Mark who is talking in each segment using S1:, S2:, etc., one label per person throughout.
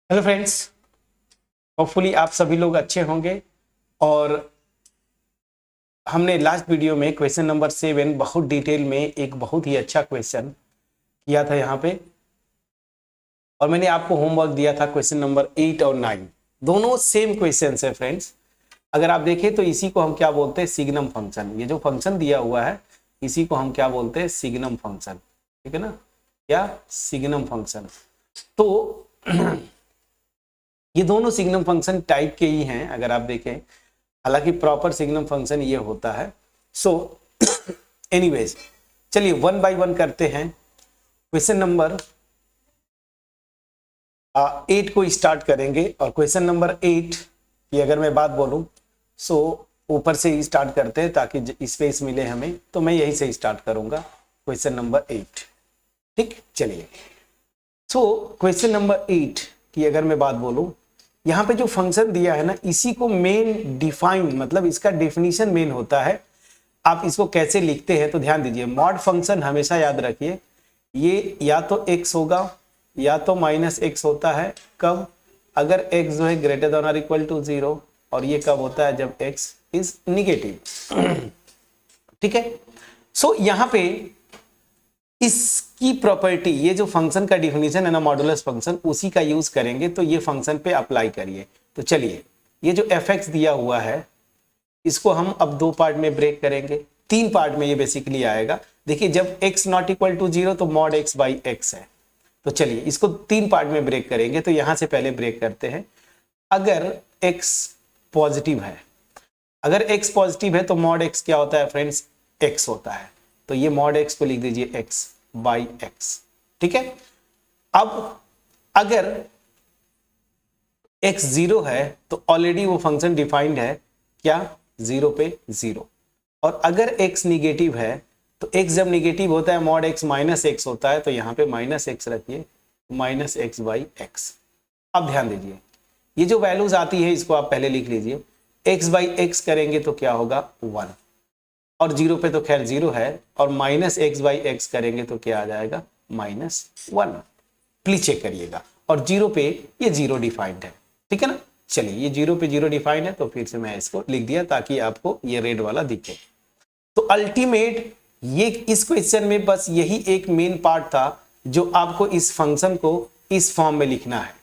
S1: Hello friends, hopefully आप सभी लोग अच्छे होंगे। और हमने लास्ट वीडियो में क्वेश्चन नंबर 7 बहुत डिटेल में एक बहुत ही अच्छा क्वेश्चन किया था यहाँ पे, और मैंने आपको होमवर्क दिया था क्वेश्चन नंबर 8 और 9। दोनों सेम क्वेश्चन है फ्रेंड्स। अगर आप देखें तो इसी को हम क्या बोलते हैं, सिग्नम फंक्शन। ये जो फंक्शन दिया हुआ है इसी को हम क्या बोलते हैं, सिग्नम फंक्शन। ठीक है ना, क्या सिग्नम फंक्शन। तो ये दोनों सिग्नम फंक्शन टाइप के ही हैं अगर आप देखें, हालांकि प्रॉपर सिग्नम फंक्शन ये होता है। सो एनीवेज, चलिए वन बाय वन करते हैं। क्वेश्चन नंबर 8 को स्टार्ट करेंगे। और क्वेश्चन नंबर 8 की अगर मैं बात बोलूं सो ऊपर से ही स्टार्ट करते हैं ताकि स्पेस मिले हमें, तो मैं यही से स्टार्ट करूंगा क्वेश्चन नंबर 8। ठीक, चलिए। सो क्वेश्चन नंबर 8 की अगर मैं बात बोलूं, यहाँ पे जो फंक्शन दिया है ना, इसी को मेन डिफाइन, मतलब इसका डेफिनेशन मेन होता है। आप इसको कैसे लिखते हैं तो ध्यान दीजिए। मॉड फंक्शन हमेशा याद रखिए, ये या तो x होगा या तो -x होता है। कब? अगर x जो है ग्रेटर देन और इक्वल टू 0, और ये कब होता है, जब x इज निगेटिव। ठीक है। सो यहाँ पे इसकी प्रॉपर्टी, ये जो फंक्शन का डिफिनीशन है ना, मॉडुलस फंक्शन, उसी का यूज करेंगे। तो ये फंक्शन पे अप्लाई करिए। तो चलिए, ये जो fx दिया हुआ है इसको हम अब दो पार्ट में ब्रेक करेंगे। तीन पार्ट में ये बेसिकली आएगा। देखिए, जब x नॉट इक्वल टू 0 तो मॉड x बाई x है। तो चलिए इसको तीन पार्ट में ब्रेक करेंगे। तो यहां से पहले ब्रेक करते हैं। अगर x पॉजिटिव है, अगर x पॉजिटिव है तो मॉड x क्या होता है फ्रेंड्स, x होता है। तो ये मॉड x को लिख दीजिए x बाई x। ठीक है। अब अगर x 0 है तो ऑलरेडी वो फंक्शन डिफाइंड है, क्या, 0 पे 0। और अगर x निगेटिव है तो x जब निगेटिव होता है मॉड x माइनस x होता है। तो यहां पे -x रखिए, -x बाई x। अब ध्यान दीजिए, ये जो वैल्यूज आती है इसको आप पहले लिख लीजिए। x बाई x करेंगे तो क्या होगा, 1। और 0 पे तो खैर 0 है। और -x बाई x करेंगे तो क्या आ जाएगा, -1। प्लीज चेक करिएगा। और 0 पे ये 0 डिफाइंड है। ठीक है ना। चलिए, ये 0 पे 0 डिफाइंड है तो फिर से मैं इसको लिख दिया ताकि आपको ये रेड वाला दिखे। तो अल्टीमेट ये इस क्वेश्चन में बस यही एक मेन पार्ट था जो आपको इस फंक्शन को इस फॉर्म में लिखना है।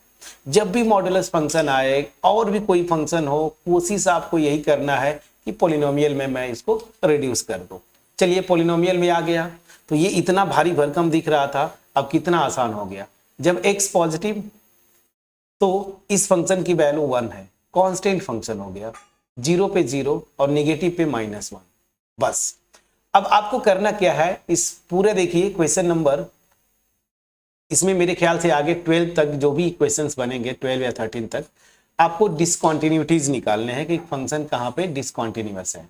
S1: जब भी मॉडुलस फंक्शन आए और भी कोई फंक्शन हो, कोशिश आपको यही करना है कि पॉलिनोमियल में मैं इसको रिड्यूस कर दूं। चलिए, पॉलिनोमियल में आ गया तो ये इतना भारी भरकम दिख रहा था, अब कितना आसान हो गया। जब x पॉजिटिव तो इस फंक्शन की वैल्यू 1 है, कांस्टेंट फंक्शन हो गया। 0 पे 0 और निगेटिव पे -1। बस अब आपको करना क्या है, इस पूरे देखिए क्वेश्चन नंबर, इसमें मेरे ख्याल से आगे 12 तक जो भी क्वेश्चंस बनेंगे, 12 या 13 तक, आपको डिसकंटिन्यूटीज निकालने हैं कि फंक्शन कहां पे डिसकंटिन्यूअस है।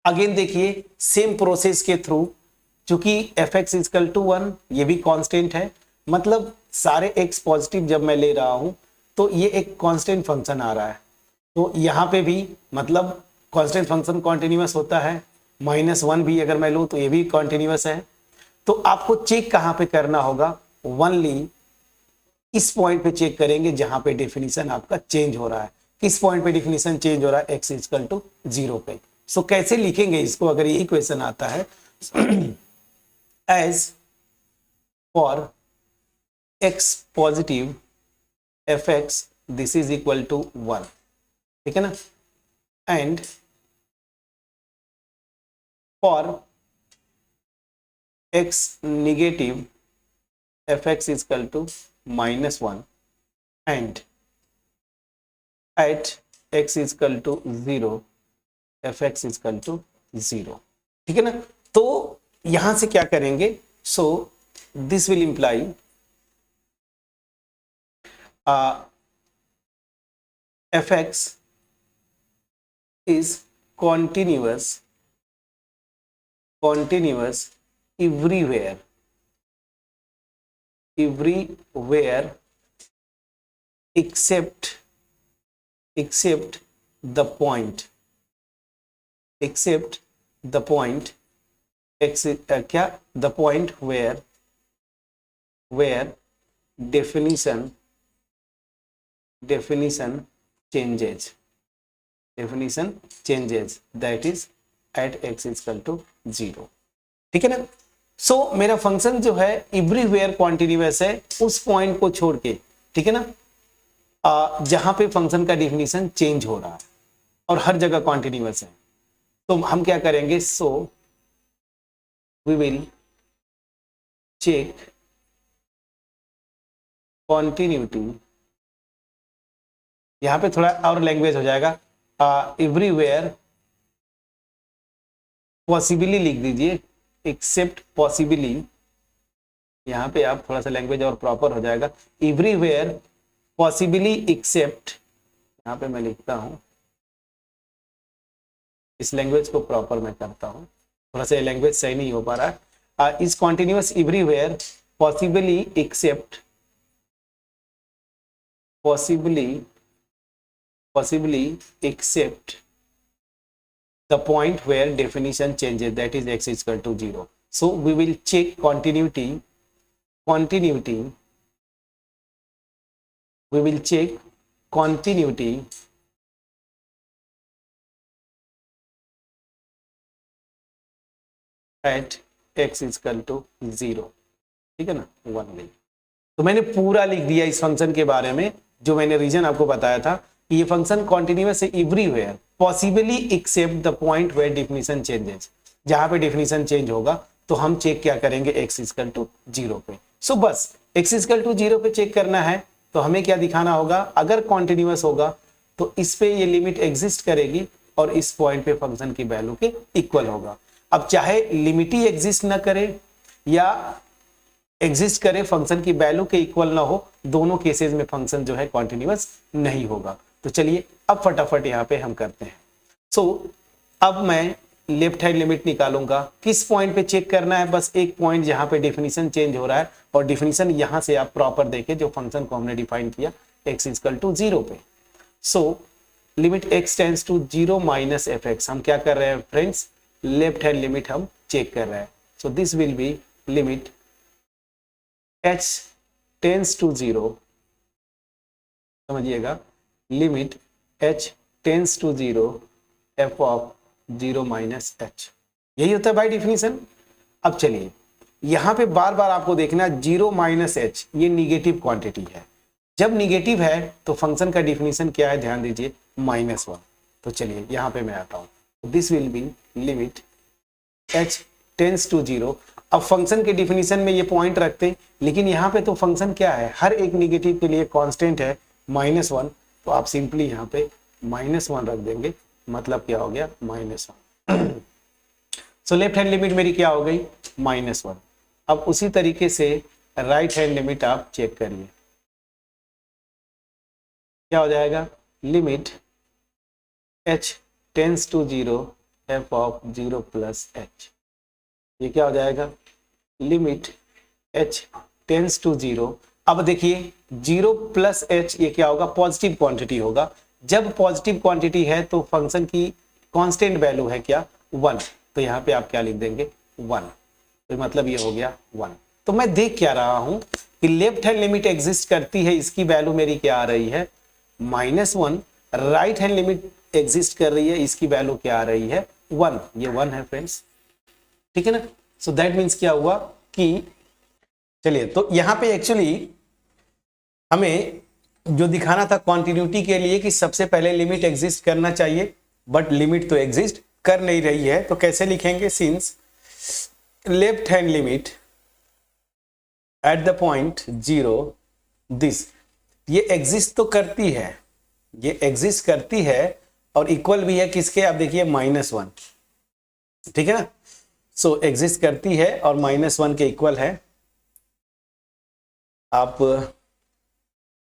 S1: अगेन देखिए, सेम प्रोसेस के थ्रू, चूंकि fx इक्वल टू 1 ये भी कांस्टेंट है, मतलब सारे x पॉजिटिव जब मैं ले रहा हूं तो ये एक कांस्टेंट फंक्शन आ रहा है। तो यहां पे भी मतलब कांस्टेंट फंक्शन कॉन्टिन्यूअस होता है। -1 भी अगर मैं लूं तो ये भी कॉन्टिन्यूअस है। तो आपको चेक कहां पे करना होगा, ओनली इस पॉइंट पे चेक करेंगे जहां पे डेफिनेशन आपका चेंज हो रहा है। किस पॉइंट पे डेफिनेशन चेंज हो रहा है, x इक्वल टू 0 पे। सो कैसे लिखेंगे इसको अगर यही क्वेश्चन आता है, as for x positive fx this is equal to 1। ठीक है ना। And for x negative fx is equal to -1 and at x is equal to 0 fx is equal to 0। ठीक है ना। तो यहां से क्या करेंगे, सो this will imply fx is continuous everywhere except the point x क्या, the point where definition definition changes that is at x is equal to 0। ठीक है ना। सो मेरा फंक्शन जो है एवरीवेयर कॉन्टिन्यूअस है उस पॉइंट को छोड़ के, ठीक है ना, जहां पे फंक्शन का डिफिनीशन चेंज हो रहा है और हर जगह कॉन्टिन्यूअस है। तो हम क्या करेंगे, so we will check continuity, यहां पे थोड़ा और लैंग्वेज हो जाएगा, एवरीवेयर पॉसिबली लिख दीजिए, एक्सेप्ट पॉसिबली, यहां पे आप थोड़ा सा लैंग्वेज और प्रॉपर हो जाएगा, एवरीवेयर पॉसिबली एक्सेप्ट, यहां पे मैं लिखता हूं, इस लैंग्वेज को प्रॉपर मैं करता हूं, थोड़ा सा लैंग्वेज सही नहीं हो पा रहा है, is continuous everywhere possibly except, possibly accept the point where definition changes that is x is equal to 0। so we will check continuity, we will check continuity at x is equal to 0। ठीक है ना, 1। तो मैंने पूरा लिख दिया इस function के बारे में, जो मैंने रीजन आपको बताया था कि ये फंक्शन कॉन्टिन्यूअस है everywhere possibly except the point where definition changes, जहां पे डिफिनीशन चेंज होगा तो हम चेक क्या करेंगे, x इक्वल टू 0 पे। सो बस x इक्वल टू 0 पे चेक करना है, तो हमें क्या दिखाना होगा, अगर कॉन्टिन्यूअस होगा तो इस पे ये लिमिट एग्जिस्ट करेगी और इस पॉइंट पे फंक्शन की वैल्यू के इक्वल होगा। अब चाहे लिमिट ही एग्जिस्ट ना करे या एग्जिस्ट करे, फंक्शन की वैल्यू के इक्वल ना हो, दोनों केसेस में फंक्शन जो है कॉन्टिन्यूअस नहीं होगा। तो चलिए अब फटाफट यहाँ पे हम करते हैं। सो अब मैं लेफ्ट हैंड लिमिट निकालूंगा, किस पॉइंट पे चेक करना है, बस एक पॉइंट जहां पे डिफिनीशन चेंज हो रहा है, और डिफिनीशन यहां से आप प्रॉपर देखें जो फंक्शन को हमने डिफाइन किया x इक्वल टू 0 पे। So limit x tends to 0 minus fx, हम क्या कर रहे हैं फ्रेंड्स, लेफ्ट हैंड लिमिट हम चेक कर रहे हैं। So this will be limit h tends to 0, समझिएगा, limit h tends to 0 f of 0 minus h, यही होता है बाय डिफिनीशन। अब चलिए यहां पे बार बार आपको देखना, 0 माइनस h ये निगेटिव क्वांटिटी है, जब निगेटिव है तो फंक्शन का डिफिनीशन क्या है, ध्यान दीजिए, -1। तो चलिए यहां पे मैं आता हूं, this will be limit h tends to 0। अब फंक्शन के डिफिनीशन में ये पॉइंट रखते, लेकिन यहाँ पे तो फंक्शन क्या है, हर एक निगेटिव के लिए कांस्टेंट है -1, तो आप सिंपली यहाँ पे -1 रख देंगे, मतलब क्या हो गया, -1। सो लेफ्ट हैंड लिमिट मेरी क्या हो गई, -1। अब उसी तरीके से राइट हैंड लिमिट आप चेक करिए, क्या हो जाएगा, limit h tends to 0 f of 0 plus h, ये क्या हो जाएगा, लिमिट h टेंड्स टू 0। अब देखिए 0 प्लस h ये क्या होगा, पॉजिटिव क्वांटिटी होगा, जब पॉजिटिव क्वांटिटी है तो फंक्शन की कांस्टेंट वैल्यू है क्या, 1, तो यहाँ पे आप क्या लिख देंगे, 1, तो मतलब ये हो गया 1। तो मैं देख क्या रहा हूं कि लेफ्ट हैंड लिमिट एग्जिस्ट करती है, इसकी वैल्यू मेरी क्या आ रही है, -1, राइट हैंड लिमिट एग्जिस्ट कर रही है, इसकी वैल्यू क्या आ रही है, 1, ये 1 है फ्रेंड्स, ठीक है ना। सो दैट मीन्स क्या हुआ कि, चलिए तो यहां पे एक्चुअली हमें जो दिखाना था कॉन्टिन्यूटी के लिए कि सबसे पहले लिमिट एग्जिस्ट करना चाहिए, बट लिमिट तो एग्जिस्ट कर नहीं रही है, तो कैसे लिखेंगे, since left hand limit at the point 0 this, ये एग्जिस्ट तो करती है, ये एग्जिस्ट करती है और इक्वल भी है किसके, आप देखिए -1, ठीक है ना। सो एग्जिस्ट करती है और -1 के इक्वल है, आप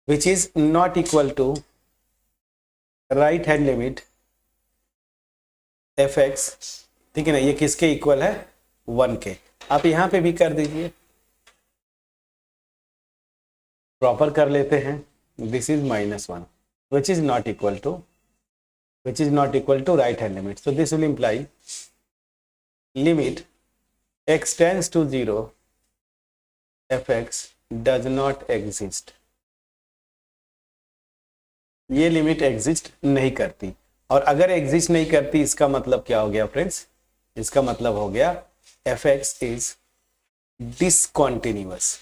S1: which is not equal to right hand limit fx, ठीक है ना, ये किसके इक्वल है, 1 के। आप यहां पे भी कर दीजिए, प्रॉपर कर लेते हैं, this is -1 which is not equal to right hand limit, so this will imply limit x tends to 0 fx does not exist, ये लिमिट एग्जिस्ट नहीं करती। और अगर एग्जिस्ट नहीं करती इसका मतलब क्या हो गया फ्रेंड्स, इसका मतलब हो गया F X is discontinuous,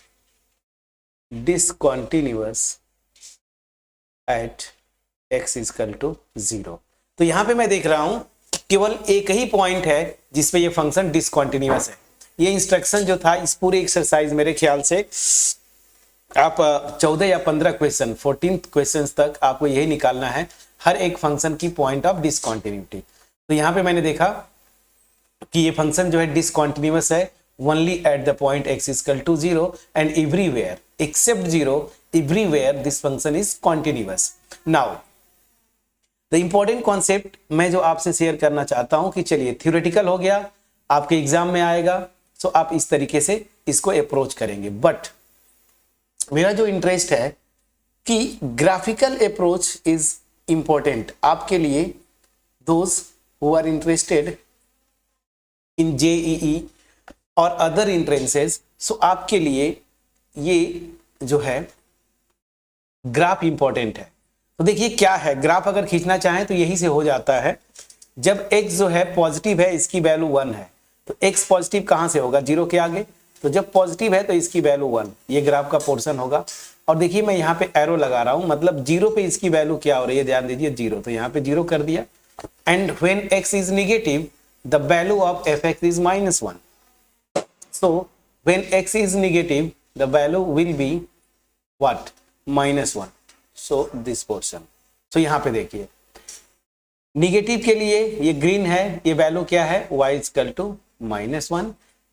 S1: discontinuous at X is equal to 0। तो यहां पे मैं देख रहा हूं केवल एक ही पॉइंट है जिसपे ये फंक्शन डिसकॉन्टिन्यूअस है। ये इंस्ट्रक्शन जो था इस पूरे एक्सरसाइज मेरे ख्याल से आप 14 या 15 क्वेश्चन 14 क्वेश्चन तक आपको यही निकालना है, हर एक फंक्शन की पॉइंट ऑफ डिसकॉन्टिन्यूटी। तो यहां पे मैंने देखा कि ये फंक्शन जो है डिसकॉन्टिन्यूअस है only at the point x equal to 0 and everywhere except 0 everywhere this function is continuous. Now the important concept मैं जो आपसे शेयर करना चाहता हूं कि चलिए थ्योरेटिकल हो गया, आपके एग्जाम में आएगा, सो आप इस तरीके से इसको अप्रोच करेंगे। बट मेरा जो इंटरेस्ट है कि ग्राफिकल अप्रोच इज इंपॉर्टेंट आपके लिए, those who are interested in JEE और अदर एंट्रेंसेस। सो आपके लिए ये जो है ग्राफ इंपॉर्टेंट है। तो देखिए क्या है, ग्राफ अगर खींचना चाहें तो यही से हो जाता है। जब x जो है पॉजिटिव है, इसकी वैल्यू 1 है, तो x पॉजिटिव कहां से होगा, 0 के आगे। तो जब पॉजिटिव है तो इसकी वैल्यू 1, ये ग्राफ का पोर्शन होगा। और देखिए मैं यहाँ पे एरो लगा रहा हूं, मतलब 0 पे इसकी वैल्यू क्या हो रही है, ध्यान दीजिए 0, तो यहाँ पे 0 कर दिया। And when x is negative the value of fx is -1। So when x is negative, the value will be what? -1. So this portion. So यहाँ पे देखिए निगेटिव के लिए ये ग्रीन है, ये वैल्यू क्या है, y is equal to -1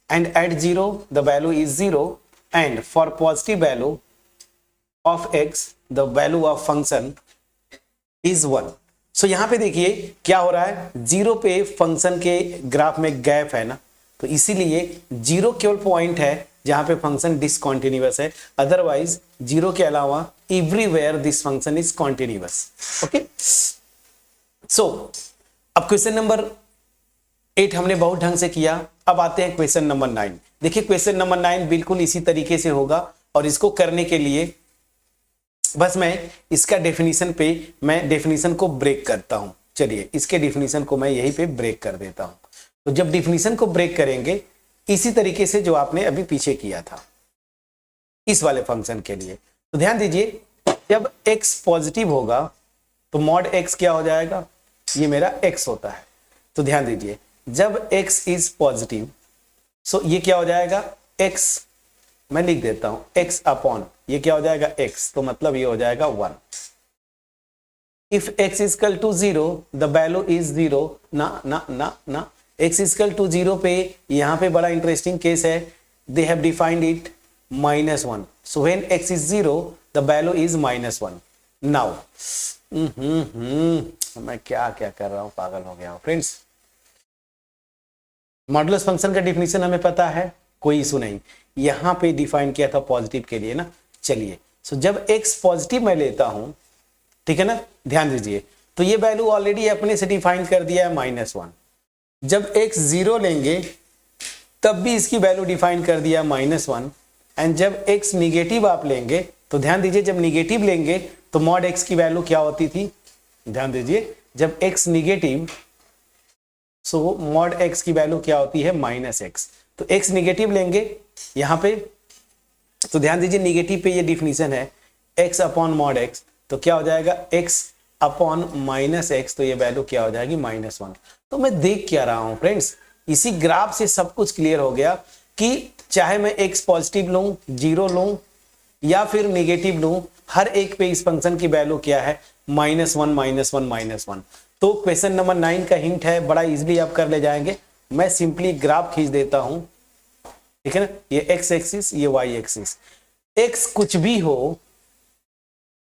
S1: and at 0 the value is 0 and for positive value of x the value of function is 1. So यहाँ पे देखिए क्या हो रहा है, 0 पे फंक्शन के ग्राफ में गैप है ना, तो इसीलिए 0 केवल पॉइंट है जहां पे फंक्शन डिसकॉन्टिन्यूअस है, अदरवाइज 0 के अलावा everywhere this function is continuous. Okay, so अब क्वेश्चन नंबर 8 हमने बहुत ढंग से किया। अब आते हैं क्वेश्चन नंबर 9। देखिए क्वेश्चन नंबर 9 बिल्कुल इसी तरीके से होगा, और इसको करने के लिए बस मैं इसका डेफिनेशन पे मैं डेफिनेशन को ब्रेक करता हूं। चलिए इसके डेफिनेशन को मैं यहीं पे ब्रेक कर देता हूं। तो जब डिफिनीशन को ब्रेक करेंगे इसी तरीके से जो आपने अभी पीछे किया था इस वाले फंक्शन के लिए, तो ध्यान दीजिए जब x पॉजिटिव होगा तो मॉड x क्या हो जाएगा, ये मेरा x होता है। तो ध्यान दीजिए जब x इज पॉजिटिव, सो ये क्या हो जाएगा, x मैं लिख देता हूं x अपॉन ये क्या हो जाएगा x, तो मतलब ये हो जाएगा 1। If x is equal to 0 the value is 0 ना ना ना ना, x इक्वल टू 0 पे यहां पे बड़ा इंटरेस्टिंग केस है, they have defined it -1। So when x is 0 the value is -1। Now मैं क्या क्या कर रहा हूं, पागल हो गया हूं फ्रेंड्स। मॉडुलस फंक्शन का डिफिनीशन हमें पता है, कोई इशू नहीं। यहां पे डिफाइन किया था पॉजिटिव के लिए ना। चलिए सो जब x पॉजिटिव मैं लेता हूं, ठीक है ना, ध्यान दीजिए तो ये वैल्यू ऑलरेडी अपने से डिफाइन कर दिया है -1। जब x 0 लेंगे तब भी इसकी वैल्यू डिफाइन कर दिया -1, एंड जब x निगेटिव आप लेंगे तो ध्यान दीजिए जब निगेटिव लेंगे तो मॉड x की वैल्यू क्या होती थी, ध्यान दीजिए जब x निगेटिव, सो मॉड x की वैल्यू क्या होती है -x। तो x निगेटिव लेंगे यहां पे, तो ध्यान दीजिए निगेटिव पे ये डिफिनीशन है x अपॉन मॉड x, तो क्या हो जाएगा x अपॉन -x, तो ये वैल्यू क्या हो जाएगी -1। तो मैं देख क्या रहा हूं फ्रेंड्स, इसी ग्राफ से सब कुछ क्लियर हो गया कि चाहे मैं x पॉजिटिव लूं, 0 लूं या फिर नेगेटिव लूं, हर एक पे इस फंक्शन की वैल्यू क्या है, -1 -1 -1। तो क्वेश्चन नंबर 9 का हिंट है, बड़ा इजीली आप कर ले जाएंगे। मैं सिंपली ग्राफ खींच देता हूं, ठीक है ना, ये x एक्सिस ये y एक्सिस, x कुछ भी हो,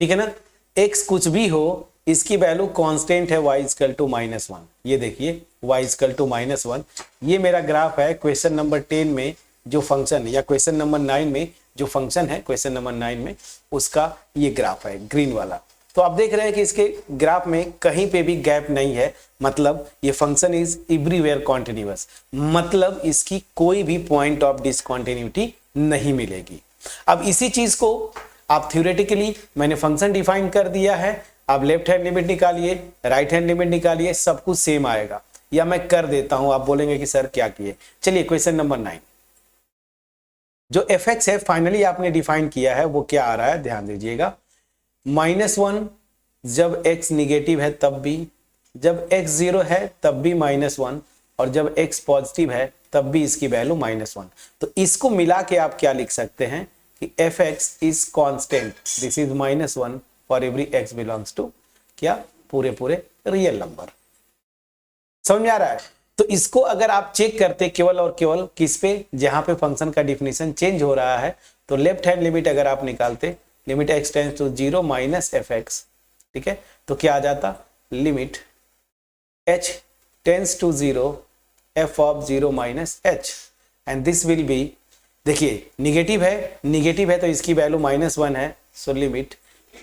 S1: ठीक है ना, x कुछ भी हो इसकी वैल्यू कांस्टेंट है y इक्वल टू -1। ये देखिए y इक्वल टू -1, ये मेरा ग्राफ है क्वेश्चन नंबर 10 में जो फंक्शन या क्वेश्चन नंबर 9 में जो फंक्शन है, क्वेश्चन नंबर 9 में उसका ये ग्राफ है ग्रीन वाला। तो आप देख रहे हैं कि इसके ग्राफ में कहीं पे भी गैप नहीं है, मतलब ये फंक्शन इज एवरीवेयर कॉन्टिन्यूअस, मतलब इसकी कोई भी पॉइंट ऑफ डिसकॉन्टिन्यूटी नहीं मिलेगी। अब इसी चीज को आप थ्योरेटिकली मैंने फंक्शन डिफाइन कर दिया है, आप लेफ्ट हैंड लिमिट निकालिए, राइट हैंड लिमिट निकालिए, सब कुछ सेम आएगा। या मैं कर देता हूं, आप बोलेंगे कि सर क्या किए। चलिए क्वेश्चन नंबर 9, जो एफ एक्स है फाइनली आपने डिफाइन किया है वो क्या आ रहा है, ध्यान दीजिएगा। -1 जब x निगेटिव है तब भी, जब x 0 है तब भी -1, और जब x पॉजिटिव है तब भी इसकी वैल्यू -1। तो इसको मिला के आप क्या लिख सकते हैं कि F X is constant, this is -1 for every x belongs to क्या, पूरे रियल नंबर। समझ में आ रहा है? तो इसको अगर आप चेक करते केवल और केवल किस पे, जहां पे फंक्शन का डिफिनेशन चेंज हो रहा है, तो लेफ्ट हैंड लिमिट अगर आप निकालते, limit x tends to 0 minus F x, ठीक है, तो क्या आ जाता, limit h tends to 0 f of 0 minus h, and this will be, देखिए निगेटिव है तो इसकी वैल्यू -1 है, so limit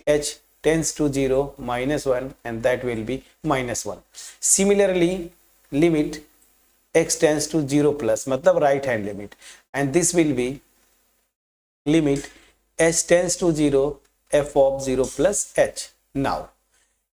S1: h tends to 0 -1 and that will be -1। Similarly limit x tends to 0 plus, मतलब right hand limit, and this will be limit h tends to 0 f of 0 plus h। Now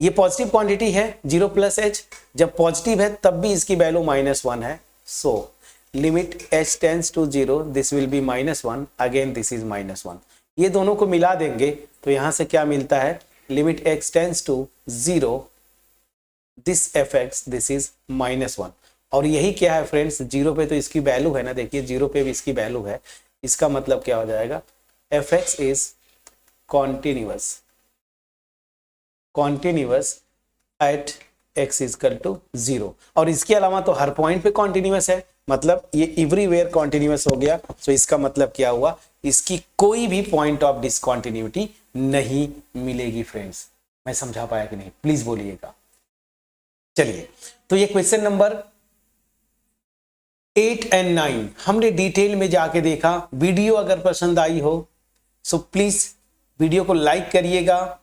S1: ये positive quantity है 0 plus h, जब positive है तब भी इसकी value -1 है, so limit h tends to 0, this will be -1, again this is -1। ये दोनों को मिला देंगे तो यहां से क्या मिलता है, limit x tends to 0, this fx, this is -1। और यही क्या है फ्रेंड्स, 0 पे तो इसकी वैल्यू है ना, देखिए 0 पे भी इसकी वैल्यू है, इसका मतलब क्या हो जाएगा, fx is continuous at x equal to 0। और इसके अलावा तो हर पॉइंट पे कॉन्टिन्यूअस है, मतलब ये एवरीवेयर कॉन्टिन्यूअस हो गया। तो इसका मतलब क्या हुआ, इसकी कोई भी पॉइंट ऑफ डिसकॉन्टिन्यूटी नहीं मिलेगी। फ्रेंड्स मैं समझा पाया कि नहीं, प्लीज बोलिएगा। चलिए तो ये क्वेश्चन नंबर 8 एंड 9 हमने डिटेल में जाके देखा। वीडियो अगर पसंद आई हो सो प्लीज वीडियो को लाइक करिएगा,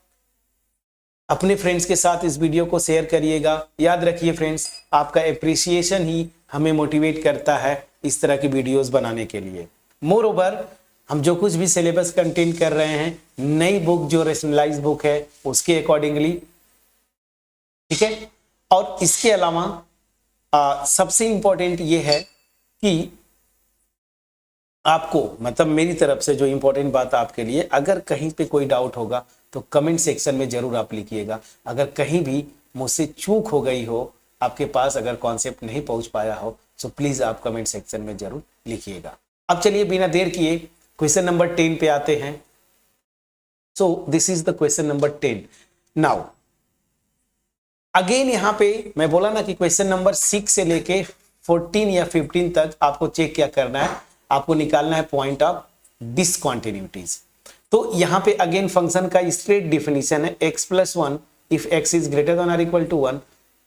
S1: अपने फ्रेंड्स के साथ इस वीडियो को शेयर करिएगा। याद रखिए फ्रेंड्स, आपका एप्रिसिएशन ही हमें मोटिवेट करता है इस तरह की वीडियोस बनाने के लिए। मोर ओवर हम जो कुछ भी सिलेबस कंटेंट कर रहे हैं, नई बुक जो रेशनलाइज बुक है उसके अकॉर्डिंगली, ठीक है। और इसके अलावा सबसे इंपॉर्टेंट ये है कि आपको, मतलब मेरी तरफ से जो इंपॉर्टेंट बात आपके लिए, अगर कहीं पे कोई डाउट होगा तो कमेंट सेक्शन में जरूर आप लिखिएगा। अगर कहीं भी मुझसे चूक हो गई हो, आपके पास अगर कॉन्सेप्ट नहीं पहुंच पाया हो, तो प्लीज आप कमेंट सेक्शन में जरूर लिखिएगा। अब चलिए बिना देर किए क्वेश्चन नंबर 10 पे आते हैं। So this is the question number 10। Now again यहां पे मैं बोला ना कि क्वेश्चन नंबर 6 से लेके 14 या 15 तक आपको चेक क्या करना है, आपको निकालना है पॉइंट ऑफ डिसकॉन्टिन्यूटीज। तो यहां पे अगेन फंक्शन का स्ट्रेट डिफिनीशन है x plus 1 if x is greater than और equal to 1,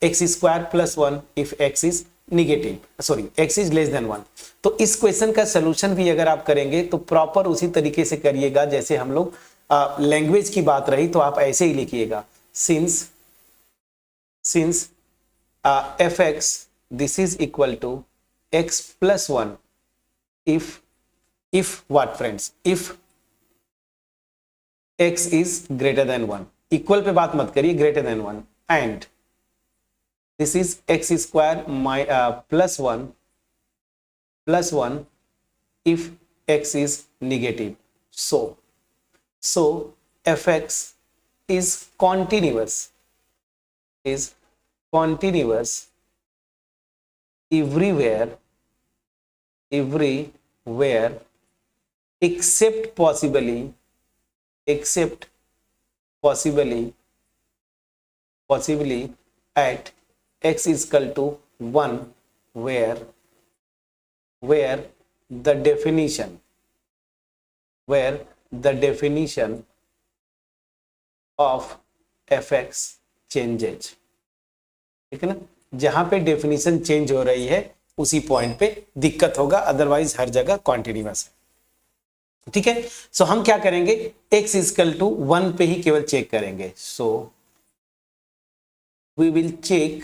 S1: x square plus 1 if x is negative, sorry x is less than 1। तो इस क्वेश्चन का सोल्यूशन भी अगर आप करेंगे तो प्रॉपर उसी तरीके से करिएगा जैसे हम लोग लैंग्वेज की बात रही तो आप ऐसे ही लिखिएगा, since fx this is equal to x plus 1 if what friends, if x is greater than 1, equal pay बात मत करिए, greater than 1, and this is x square plus 1 if x is negative. So fx is continuous everywhere except possibly at x is equal to 1 where the definition of fx changes। ठीक है ना, जहां पे definition change हो रही है उसी point पे दिक्कत होगा, अदरवाइज हर जगह कॉन्टिन्यूअस है। ठीक है, सो हम क्या करेंगे, x इक्वल टू 1 पे ही केवल चेक करेंगे। So we will check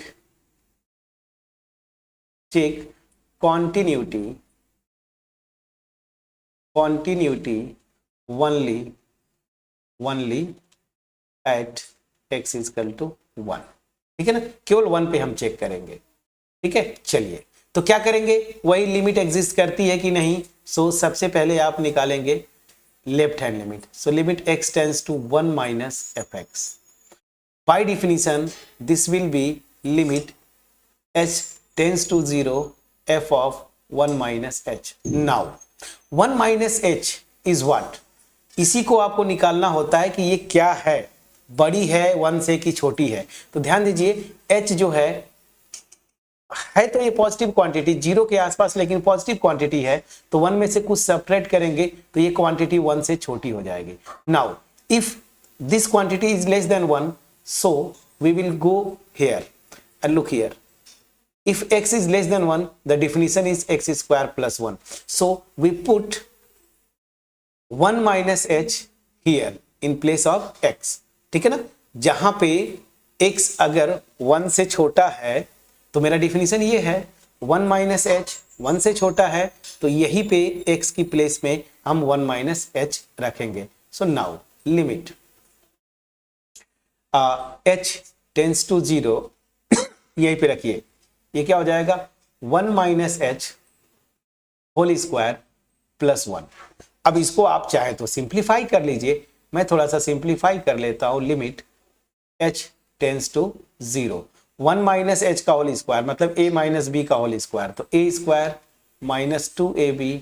S1: continuity only at x equal to 1। ठीक है ना, केवल 1 पे हम चेक करेंगे। ठीक है, चलिए तो क्या करेंगे, वही लिमिट एग्जिस्ट करती है कि नहीं। सो सबसे पहले आप निकालेंगे left hand limit. So limit x tends to 1 minus fx। By definition this will be limit h tends to 0 f of 1 minus h। Now 1 minus h is what, इसी को आपको निकालना होता है कि ये क्या है, बड़ी है 1 से कि छोटी है। तो ध्यान दीजिए h जो है तो ये पॉजिटिव क्वांटिटी 0 के आसपास, लेकिन पॉजिटिव क्वांटिटी है, तो 1 में से कुछ सब्ट्रैक्ट करेंगे तो ये क्वांटिटी 1 से छोटी हो जाएगी। Now if this quantity is less than 1, so we will go here and look here. If x is less than 1, the definition is x square plus 1. So we put 1 minus h here in place of x. ठीक है ना, जहां पे x अगर 1 से छोटा है तो मेरा डिफिनीशन ये है 1 माइनस एच 1 से छोटा है, तो यहीं पे x की प्लेस में हम 1 माइनस एच रखेंगे। So now limit h tends to 0 यहीं पे रखिए, ये क्या हो जाएगा 1 minus H whole square plus 1। अब इसको आप चाहे तो सिंप्लीफाई कर लीजिए, मैं थोड़ा सा सिंप्लीफाई कर लेता हूं। Limit h tends to 0, 1 minus H का होल स्क्वायर मतलब a माइनस बी का होल स्क्वायर, तो a square minus 2ab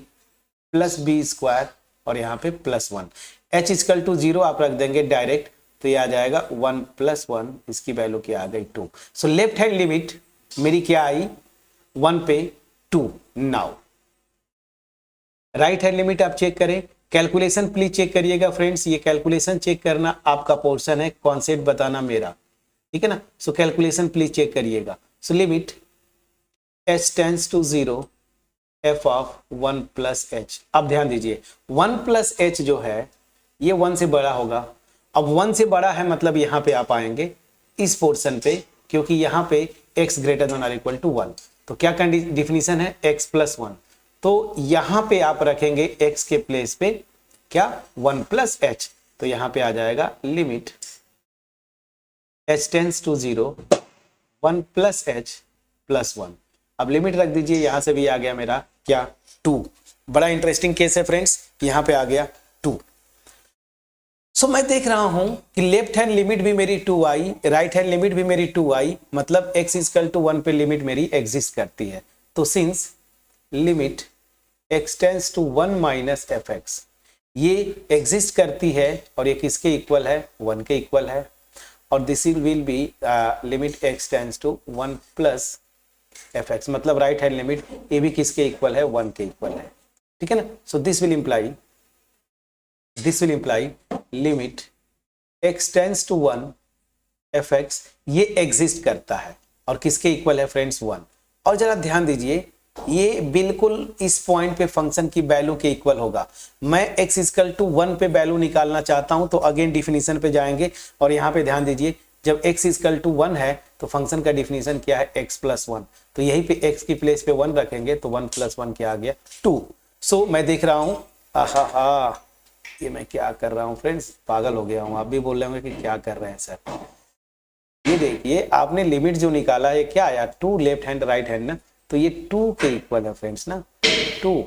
S1: plus B square और यहाँ पे प्लस 1। h इक्वल टू 0 आप रख देंगे डायरेक्ट, तो ये आ जाएगा 1 प्लस 1, इसकी वैल्यू क्या आ गई 2। सो लेफ्ट हैंड लिमिट मेरी क्या आई 1 पे 2। नाउ राइट हैंड लिमिट आप चेक करें, कैलकुलेशन प्लीज चेक करिएगा फ्रेंड्स, ये कैलकुलेशन चेक करना आपका पोर्शन है, कॉन्सेप्ट बताना मेरा। ठीक है ना, सो कैलकुलेशन प्लीज चेक करिएगा। So limit h tends to 0 f of 1 plus h। अब ध्यान दीजिए 1 प्लस h जो है ये 1 से बड़ा होगा। अब 1 से बड़ा है मतलब यहां पे आप आएंगे इस पोर्शन पे, क्योंकि यहां पे x ग्रेटर देन और इक्वल टू 1, तो क्या डिफिनीशन है x प्लस 1, तो यहां पे आप रखेंगे x के प्लेस पे क्या 1 प्लस h, तो यहां पे आ जाएगा limit h tends to 0 1 plus h plus 1। अब लिमिट रख दीजिए, यहां से भी आ गया मेरा क्या 2। बड़ा इंटरेस्टिंग केस है फ्रेंड्स, यहां पे आ गया 2। सो मैं देख रहा हूं कि लेफ्ट हैंड लिमिट भी मेरी 2 आई, राइट हैंड लिमिट भी मेरी 2 आई, मतलब x इक्वल टू 1 पे लिमिट मेरी एग्जिस्ट करती है। तो since limit x tends to 1 minus fx ये एग्जिस्ट करती है और ये किसके इक्वल है 1 के इक्वल है, और this will be limit x tends to 1 plus fx, मतलब राइट हैंड लिमिट ये भी किसके इक्वल है 1 के इक्वल है। ठीक है ना, so this will imply limit x tends to 1 fx ये एग्जिस्ट करता है और किसके इक्वल है फ्रेंड्स 1। और जरा ध्यान दीजिए ये बिल्कुल इस पॉइंट पे फंक्शन की वैल्यू के इक्वल होगा। मैं x इक्वल टू 1 पे वैल्यू निकालना चाहता हूं तो अगेन डिफिनीशन पे जाएंगे, और यहां पे ध्यान दीजिए जब x इक्वल टू 1 है तो फंक्शन का डिफिनीशन क्या है x प्लस 1, तो यहीं पे x की प्लेस पे 1 रखेंगे तो 1 प्लस 1 क्या आ गया 2। सो मैं देख रहा हूं आहा ये मैं क्या कर रहा हूं फ्रेंड्स, पागल हो गया हूं। आप भी बोल रहे होंगे कि क्या कर रहे हैं सर। ये देखिए आपने लिमिट जो निकाला है क्या आया 2, लेफ्ट हैंड राइट हैंड ना, तो ये 2 के इक्वल है फ्रेंड्स ना 2,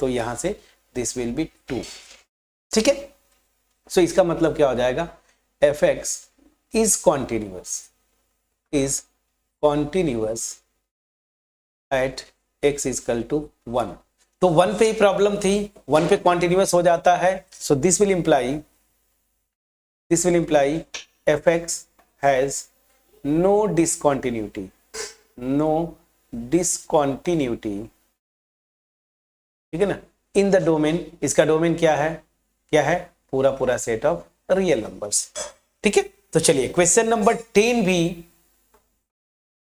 S1: तो यहां से दिस विल बी 2। ठीक है, सो इसका मतलब क्या हो जाएगा fx is continuous at x equal to 1। तो 1 पे ही प्रॉब्लम थी, 1 पे कॉन्टिन्यूअस हो जाता है। So this will imply fx has no discontinuity ठीक है ना इन द डोमेन। इसका डोमेन क्या है पूरा सेट ऑफ रियल नंबर्स। ठीक है, तो चलिए क्वेश्चन नंबर 10 भी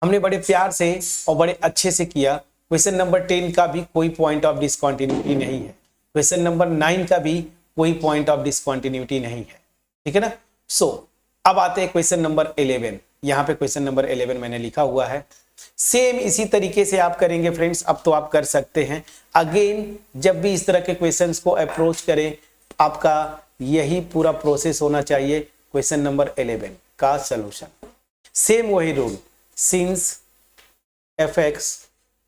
S1: हमने बड़े प्यार से और बड़े अच्छे से किया। क्वेश्चन नंबर 10 का भी कोई पॉइंट ऑफ डिसकंटिन्यूटी नहीं है, क्वेश्चन नंबर 9 का भी कोई पॉइंट ऑफ डिसकंटिन्यूटी नहीं है। ठीक है ना, सो अब आते हैं क्वेश्चन नंबर 11। यहाँ पे क्वेश्चन नंबर 11 मैंने लिखा हुआ है, सेम इसी तरीके से आप करेंगे फ्रेंड्स। अब तो आप कर सकते हैं, अगेन जब भी इस तरह के क्वेश्चंस को अप्रोच करें आपका यही पूरा प्रोसेस होना चाहिए। क्वेश्चन नंबर 11 का सॉल्यूशन। सेम वही rule, since fx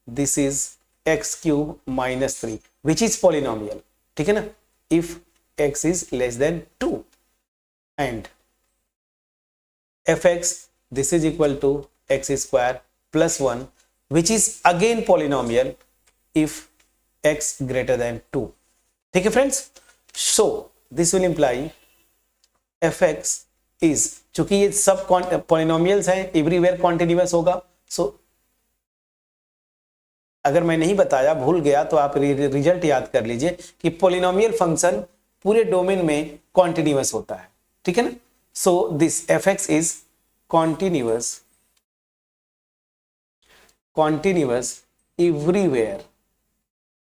S1: this is x cube minus 3 which is polynomial, ठीक है ना, if x is less than 2 and fx this is equal to x square plus 1 which is again polynomial if x greater than 2, ठीक है friends. so this will imply fx is, चूंकि ये सब polynomials हैं, everywhere continuous होगा। so अगर मैं नहीं बताया, भूल गया, तो आप रिजल्ट याद कर लीजिए कि पॉलिनोमियल फंक्शन पूरे डोमेन में कॉन्टिन्यूअस होता है, ठीक है ना। so this fx is continuous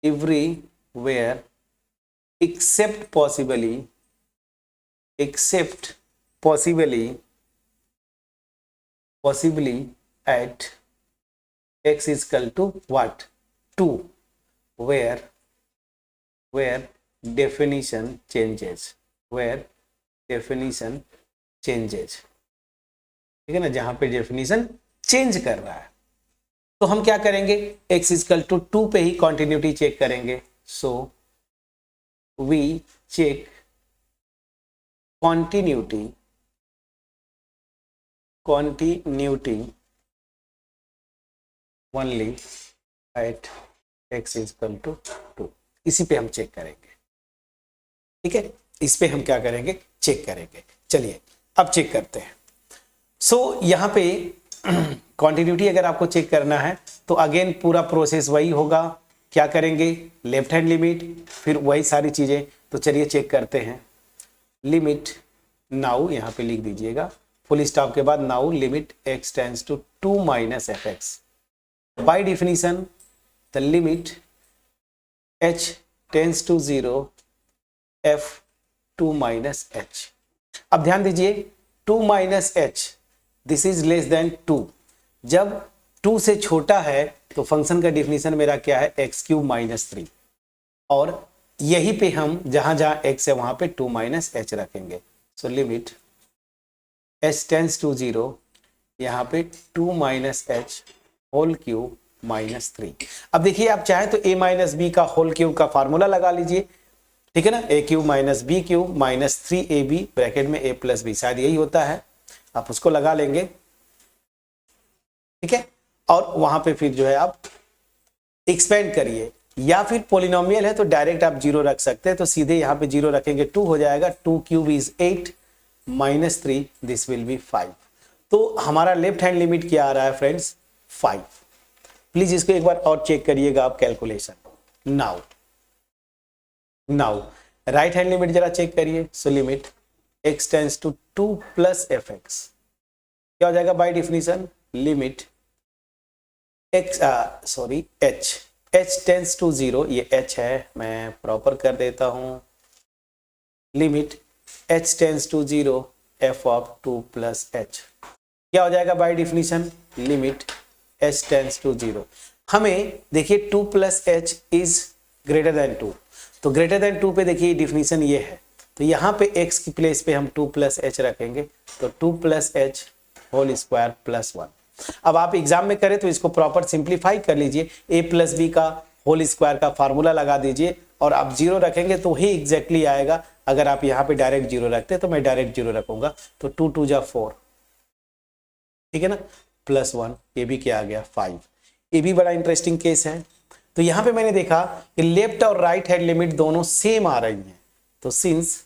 S1: everywhere except possibly at x is equal to what, 2, where definition changes, ठीक है ना, जहां पे डेफिनेशन चेंज कर रहा है। तो हम क्या करेंगे, x इक्वल टू 2 पे ही कॉन्टिन्यूटी चेक करेंगे। So we check continuity only at x equal to 2, इसी पे हम चेक करेंगे, ठीक है, इस पे हम क्या करेंगे, चेक करेंगे। चलिए अब चेक करते हैं। सो यहाँ पे कॉन्टिन्यूटी अगर आपको चेक करना है तो अगेन पूरा प्रोसेस वही होगा, क्या करेंगे, लेफ्ट हैंड लिमिट, फिर वही सारी चीजें। तो चलिए चेक करते हैं। लिमिट नाउ, यहाँ पे लिख दीजिएगा फुल स्टॉप के बाद, now limit x tends to 2 minus fx, by definition the limit h tends to 0 f 2 minus h। अब ध्यान दीजिए 2 minus h this is less than 2, जब 2 से छोटा है तो फंक्शन का डिफिनीशन मेरा क्या है, एक्स क्यूब माइनस 3, और यहीं पे हम जहां जहां x है वहां पे 2 माइनस h रखेंगे। So limit h tends to 0, यहाँ पे 2 minus h whole cube minus 3। अब देखिए आप चाहे तो a माइनस बी का होल क्यूब का फार्मूला लगा लीजिए, ठीक है ना, a cube minus B cube minus 3ab bracket में a प्लस बी, शायद यही होता है, आप उसको लगा लेंगे, ठीक है, और वहां पे फिर जो है आप एक्सपेंड करिए, या फिर पॉलिनोमियल है तो डायरेक्ट आप 0 रख सकते हैं, तो सीधे यहाँ पे 0 रखेंगे 2 हो जाएगा, 2 cube is 8 minus 3 this will B 5। तो हमारा लेफ्ट हैंड लिमिट क्या आ रहा है फ्रेंड्स, 5। प्लीज इसको एक बार और चेक करिएगा आप calculation. Now right hand limit जरा चेक करिए। So limit x tends to 2 plus fx, क्या हो जाएगा by definition, limit h tends to 0, ये h है, मैं प्रॉपर कर देता हूं, limit h tends to 0 f of 2 plus h, क्या हो जाएगा by definition, limit h tends to 0। हमें देखिए 2 plus h is greater than 2, तो ग्रेटर देन 2 पे देखिए डिफिनीशन ये है, तो यहाँ पे x की प्लेस पे हम 2 प्लस h रखेंगे, तो 2 plus h whole square plus 1। अब आप एग्जाम में करें तो इसको प्रॉपर सिंप्लीफाई कर लीजिए, a प्लस बी का होल स्क्वायर का फार्मूला लगा दीजिए, और आप 0 रखेंगे तो ही एग्जैक्टली आएगा। अगर आप यहाँ पे डायरेक्ट 0 रखते तो मैं डायरेक्ट 0 रखूंगा, तो 2 2 जा 4, ठीक है ना, प्लस 1, ये भी क्या आ गया 5। ये भी बड़ा इंटरेस्टिंग केस है। तो यहाँ पे मैंने देखा कि लेफ्ट और राइट हैंड लिमिट दोनों सेम आ रही हैं, तो since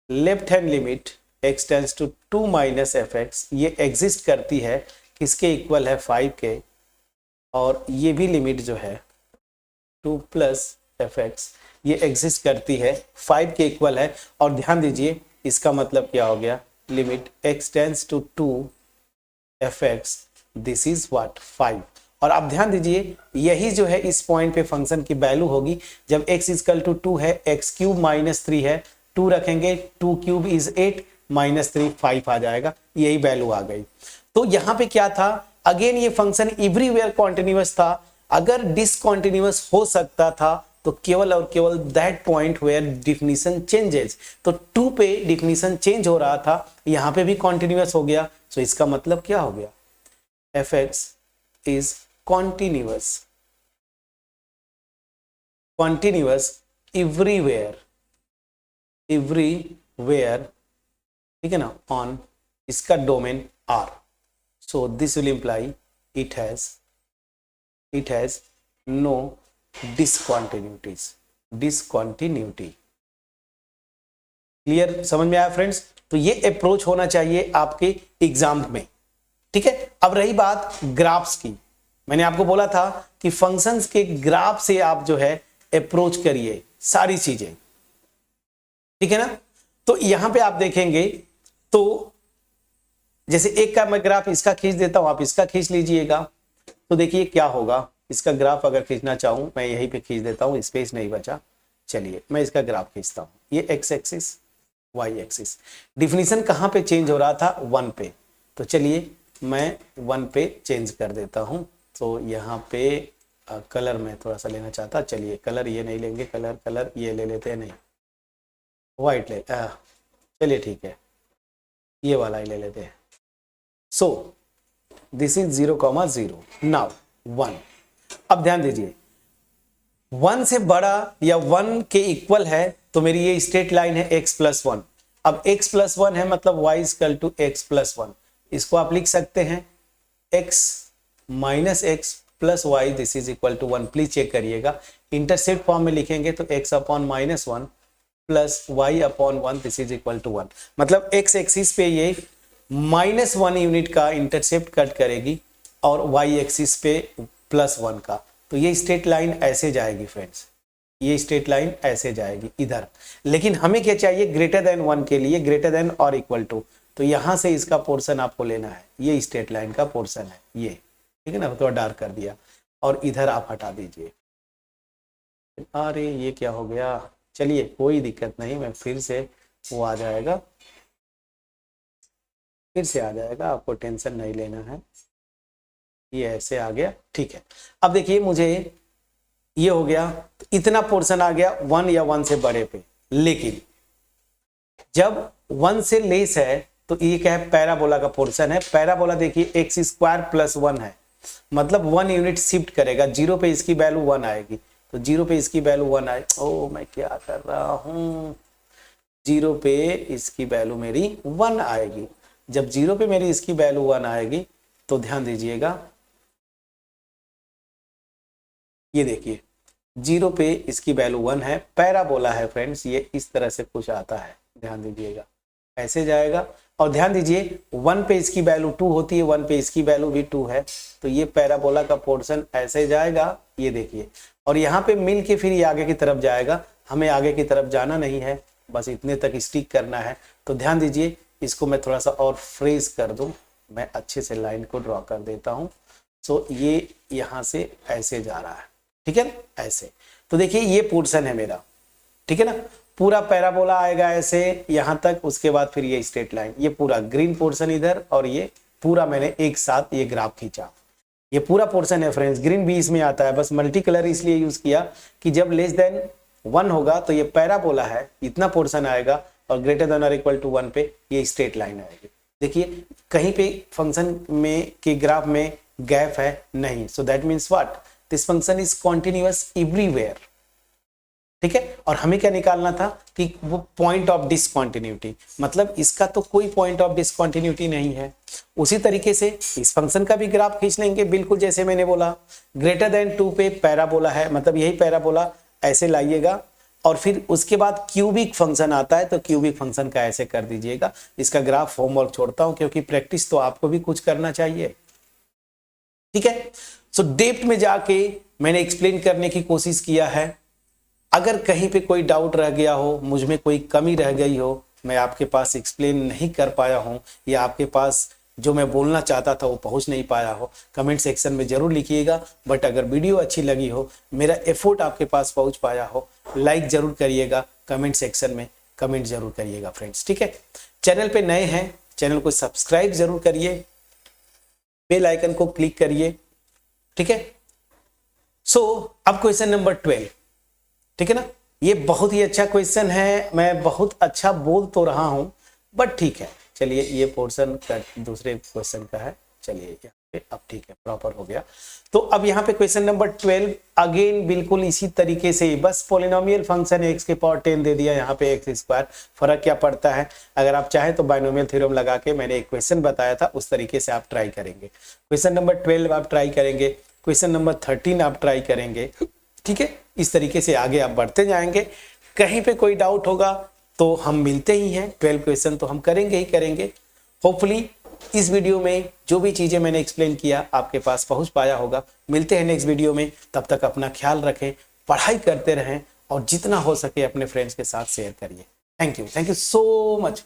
S1: left hand limit x tends to 2 minus fx, ये एग्जिस्ट करती है किसके इक्वल है, 5 के, और ये भी लिमिट जो है 2 प्लस fx ये एग्जिस्ट करती है 5 के इक्वल है। और ध्यान दीजिए इसका मतलब क्या हो गया, limit x tends to 2 fx this is what 5। और आप ध्यान दीजिए यही जो है इस पॉइंट पे फंक्शन की वैल्यू होगी, जब x इक्वल टू 2 है, x क्यूब माइनस 3 है, 2 रखेंगे, 2 क्यूब इज 8 माइनस 3 5 आ जाएगा, यही वैल्यू आ गई। तो यहाँ पे क्या था, अगेन ये फंक्शन एवरीवेयर कॉन्टिन्यूअस था, अगर डिसकॉन्टिन्यूअस हो सकता था तो केवल और केवल that point where definition changes. तो 2 पे डिफिनीशन चेंज हो रहा था, यहां पे भी कॉन्टिन्यूअस हो गया। सो इसका मतलब क्या हो गया, fx is continuous, continuous everywhere, everywhere, ठीक है ना, ऑन इसका domain R। So this will imply it has no discontinuities, discontinuity। Clear, समझ में आया फ्रेंड्स? तो ये अप्रोच होना चाहिए आपके एग्जाम में, ठीक है। अब रही बात ग्राफ्स की, मैंने आपको बोला था कि फंक्शंस के ग्राफ से आप जो है अप्रोच करिए सारी चीजें, ठीक है ना। तो यहां पे आप देखेंगे तो जैसे एक का मैं ग्राफ इसका खींच देता हूं, आप इसका खींच लीजिएगा, तो देखिए क्या होगा। इसका ग्राफ अगर खींचना चाहूं, मैं यहीं पे खींच देता हूं, स्पेस नहीं बचा। चलिए मैं इसका ग्राफ खींचता हूं, ये X axis, Y axis. Definition कहां पे चेंज हो रहा था, 1 पे। तो चलिए मैं 1 पे चेंज कर देता हूं। तो यहाँ पे कलर मैं थोड़ा सा लेना चाहता, चलिए कलर ये नहीं लेंगे, कलर ये ले लेते हैं, नहीं वाइट ले, चलिए ठीक है, ये वाला ही ले लेते हैं। So this is 0,0, now 1। अब ध्यान दीजिए, 1 से बड़ा या 1 के इक्वल है तो मेरी ये स्ट्रेट लाइन है x+1। अब x+1 है मतलब y इक्वल टू x+1। इसको आप लिख सकते हैं x minus X plus Y, this is equal to 1। Please check करिएगा, इंटरसेप्ट फॉर्म में लिखेंगे तो x upon -1 plus y upon 1, this is equal to 1। मतलब x एक्सिस पे ये -1 यूनिट का इंटरसेप्ट कट करेगी और y एक्सिस पे +1 का। तो ये स्ट्रेट लाइन ऐसे जाएगी फ्रेंड्स, ये स्ट्रेट लाइन ऐसे जाएगी इधर। लेकिन हमें क्या चाहिए, ग्रेटर देन 1 के लिए ग्रेटर देन और इक्वल टू, तो यहां से इसका पोर्शन आपको लेना है, ये स्ट्रेट लाइन का पोर्शन है ये, ठीक है ना। तो डार्क कर दिया और इधर आप हटा दीजिए। अरे ये क्या हो गया, चलिए कोई दिक्कत नहीं, मैं फिर से वो आ जाएगा, फिर से आ जाएगा, आपको टेंशन नहीं लेना है। ये ऐसे आ गया, ठीक है। अब देखिए मुझे ये हो गया, तो इतना पोर्शन आ गया 1 या 1 से बड़े पे। लेकिन जब 1 से लेस है तो ये क्या है, पैराबोला का पोर्शन है। पैराबोला देखिए x² + 1 है, मतलब 1 यूनिट शिफ्ट करेगा, 0 पे इसकी वैल्यू 1 आएगी। तो 0 पे इसकी वैल्यू 1 आए, ओ मैं क्या कर रहा हूं, 0 पे इसकी वैल्यू मेरी 1 आएगी। जब 0 पे मेरी इसकी वैल्यू 1 आएगी तो ध्यान दीजिएगा, ये देखिए 0 पे इसकी वैल्यू 1 है, पैराबोला है फ्रेंड्स, ये इस तरह से कुछ आता है, ध्यान दीजिएगा ऐसे जाएगा। और ध्यान दीजिए 1 पे इसकी वैल्यू 2 होती है, 1 पे इसकी वैल्यू भी 2 है, तो ये पैराबोला का पोर्शन ऐसे जाएगा, ये देखिए। और यहाँ पे मिल के फिर ये आगे की तरफ जाएगा, हमें आगे की तरफ जाना नहीं है, बस इतने तक स्टिक करना है। तो ध्यान दीजिए, इसको मैं थोड़ा सा और फ्रेश कर दूं, मैं अच्छे से लाइन को ड्रॉ कर देता हूं। सो ये यहाँ से ऐसे जा रहा है, ठीक है ना, ऐसे। तो देखिए ये पोर्शन है मेरा, ठीक है ना, पूरा पैराबोला आएगा ऐसे यहां तक, उसके बाद फिर ये स्ट्रेट लाइन, ये पूरा ग्रीन पोर्शन इधर, और ये पूरा मैंने एक साथ ये ग्राफ खींचा, ये पूरा पोर्शन है फ्रेंड्स। ग्रीन भी इसमें आता है, बस मल्टी कलर इसलिए यूज किया कि जब लेस देन 1 होगा तो ये पैराबोला है, इतना पोर्शन आएगा, और ग्रेटर देन और इक्वल टू 1 पे ये स्ट्रेट लाइन आएगी। देखिए कहीं पे फंक्शन में के ग्राफ में गैप है नहीं, so that means what, this function is continuous everywhere, ठीक है। और हमें क्या निकालना था कि वो पॉइंट ऑफ डिसकंटिन्यूटी, मतलब इसका तो कोई पॉइंट ऑफ डिसकंटिन्यूटी नहीं है। उसी तरीके से इस फंक्शन का भी ग्राफ खींच लेंगे, बिल्कुल जैसे मैंने बोला, ग्रेटर देन 2 पे पैराबोला है, मतलब यही पैराबोला ऐसे लाइएगा, और फिर उसके बाद क्यूबिक फंक्शन आता है, तो क्यूबिक फंक्शन का ऐसे कर दीजिएगा। इसका ग्राफ होमवर्क छोड़ता हूं क्योंकि प्रैक्टिस तो आपको भी कुछ करना चाहिए, ठीक है। सो डेप्थ में जाके मैंने एक्सप्लेन करने की कोशिश किया है। अगर कहीं पे कोई डाउट रह गया हो, मुझ में कोई कमी रह गई हो, मैं आपके पास एक्सप्लेन नहीं कर पाया हूं, या आपके पास जो मैं बोलना चाहता था वो पहुंच नहीं पाया हो, कमेंट सेक्शन में जरूर लिखिएगा। बट अगर वीडियो अच्छी लगी हो, मेरा एफर्ट आपके पास पहुंच पाया हो, लाइक जरूर करिएगा, कमेंट सेक्शन में कमेंट जरूर करिएगा फ्रेंड्स, ठीक है। चैनल पे नए हैं, चैनल को सब्सक्राइब जरूर करिए, बेल आइकन को क्लिक करिए, ठीक है। सो अब क्वेश्चन नंबर 12, ठीक है ना। ये बहुत ही अच्छा क्वेश्चन है, मैं बहुत अच्छा बोल तो रहा हूँ बट ठीक है। चलिए ये पोर्शन का दूसरे क्वेश्चन का है, चलिए यहाँ पे अब ठीक है, प्रॉपर हो गया। तो अब यहाँ पे क्वेश्चन नंबर 12 अगेन बिल्कुल इसी तरीके से, बस पॉलिनोमियल फंक्शन x के पावर 10 दे दिया, यहाँ पे x स्क्वायर। फर्क क्या पड़ता है, अगर आप चाहें तो बाइनोमियल थ्योरम लगा के मैंने एक क्वेश्चन बताया था उस तरीके से आप ट्राई करेंगे। क्वेश्चन नंबर 12 आप ट्राई करेंगे, क्वेश्चन नंबर 13 आप ट्राई करेंगे, ठीक है। इस तरीके से आगे आप बढ़ते जाएंगे। कहीं पे कोई डाउट होगा तो हम मिलते ही हैं, 12 क्वेश्चन तो हम करेंगे ही करेंगे। होपफुली इस वीडियो में जो भी चीजें मैंने एक्सप्लेन किया आपके पास पहुंच पाया होगा। मिलते हैं नेक्स्ट वीडियो में, तब तक अपना ख्याल रखें, पढ़ाई करते रहें और जितना हो सके अपने फ्रेंड्स के साथ शेयर करिए। Thank you so much.